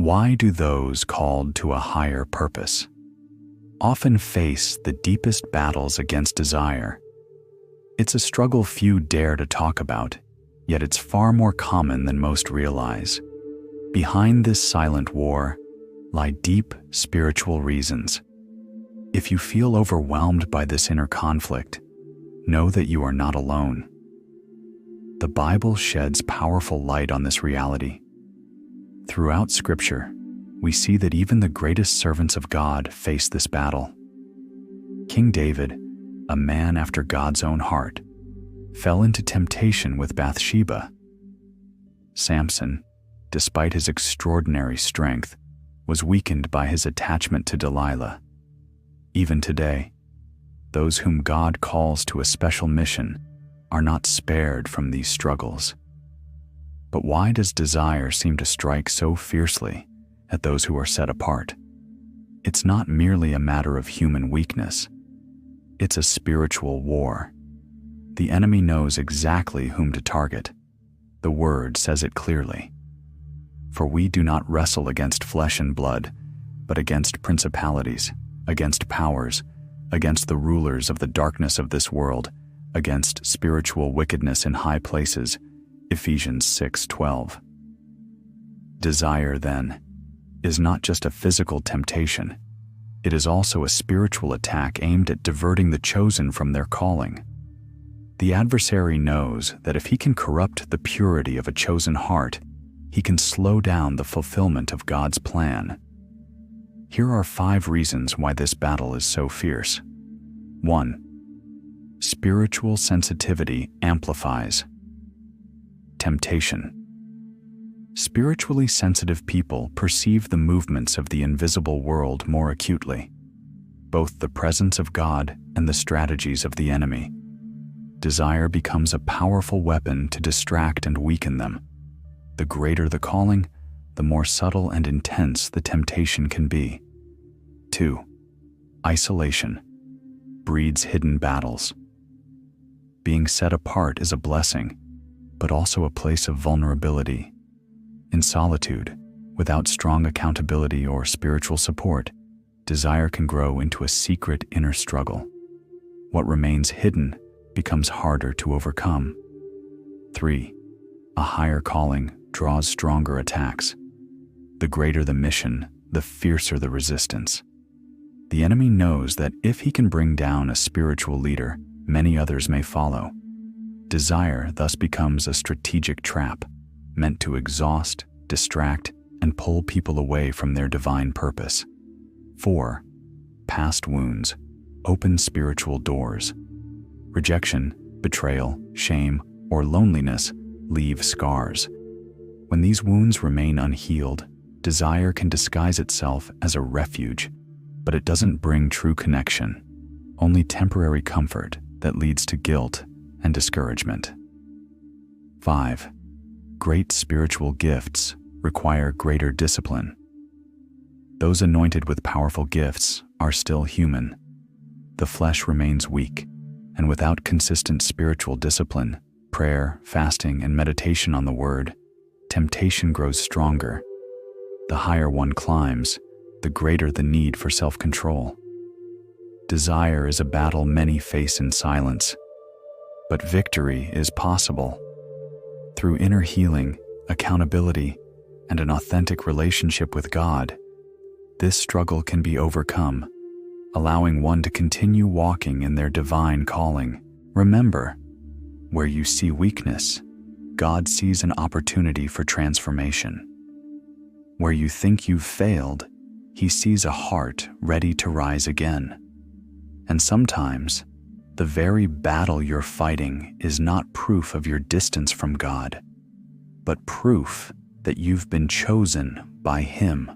Why do those called to a higher purpose often face the deepest battles against desire? It's a struggle few dare to talk about, yet it's far more common than most realize. Behind this silent war lie deep spiritual reasons. If you feel overwhelmed by this inner conflict, know that you are not alone. The Bible sheds powerful light on this reality. Throughout Scripture, we see that even the greatest servants of God face this battle. King David, a man after God's own heart, fell into temptation with Bathsheba. Samson, despite his extraordinary strength, was weakened by his attachment to Delilah. Even today, those whom God calls to a special mission are not spared from these struggles. But why does desire seem to strike so fiercely at those who are set apart? It's not merely a matter of human weakness. It's a spiritual war. The enemy knows exactly whom to target. The Word says it clearly. For we do not wrestle against flesh and blood, but against principalities, against powers, against the rulers of the darkness of this world, against spiritual wickedness in high places. Ephesians 6:12. Desire, then, is not just a physical temptation. It is also a spiritual attack aimed at diverting the chosen from their calling. The adversary knows that if he can corrupt the purity of a chosen heart, he can slow down the fulfillment of God's plan. Here are 5 reasons why this battle is so fierce. 1. Spiritual sensitivity amplifies temptation. Spiritually sensitive people perceive the movements of the invisible world more acutely, both the presence of God and the strategies of the enemy. Desire becomes a powerful weapon to distract and weaken them. The greater the calling, the more subtle and intense the temptation can be. 2. Isolation breeds hidden battles. Being set apart is a blessing, but also a place of vulnerability. In solitude, without strong accountability or spiritual support, desire can grow into a secret inner struggle. What remains hidden becomes harder to overcome. 3. A higher calling draws stronger attacks. The greater the mission, the fiercer the resistance. The enemy knows that if he can bring down a spiritual leader, many others may follow. Desire thus becomes a strategic trap, meant to exhaust, distract, and pull people away from their divine purpose. 4. Past wounds open spiritual doors. Rejection, betrayal, shame, or loneliness leave scars. When these wounds remain unhealed, desire can disguise itself as a refuge, but it doesn't bring true connection, only temporary comfort that leads to guilt and discouragement. 5. Great spiritual gifts require greater discipline. Those anointed with powerful gifts are still human. The flesh remains weak, and without consistent spiritual discipline, prayer, fasting, and meditation on the Word, temptation grows stronger. The higher one climbs, the greater the need for self-control. Desire is a battle many face in silence, but victory is possible. Through inner healing, accountability, and an authentic relationship with God, this struggle can be overcome, allowing one to continue walking in their divine calling. Remember, where you see weakness, God sees an opportunity for transformation. Where you think you've failed, He sees a heart ready to rise again. And sometimes, the very battle you're fighting is not proof of your distance from God, but proof that you've been chosen by Him.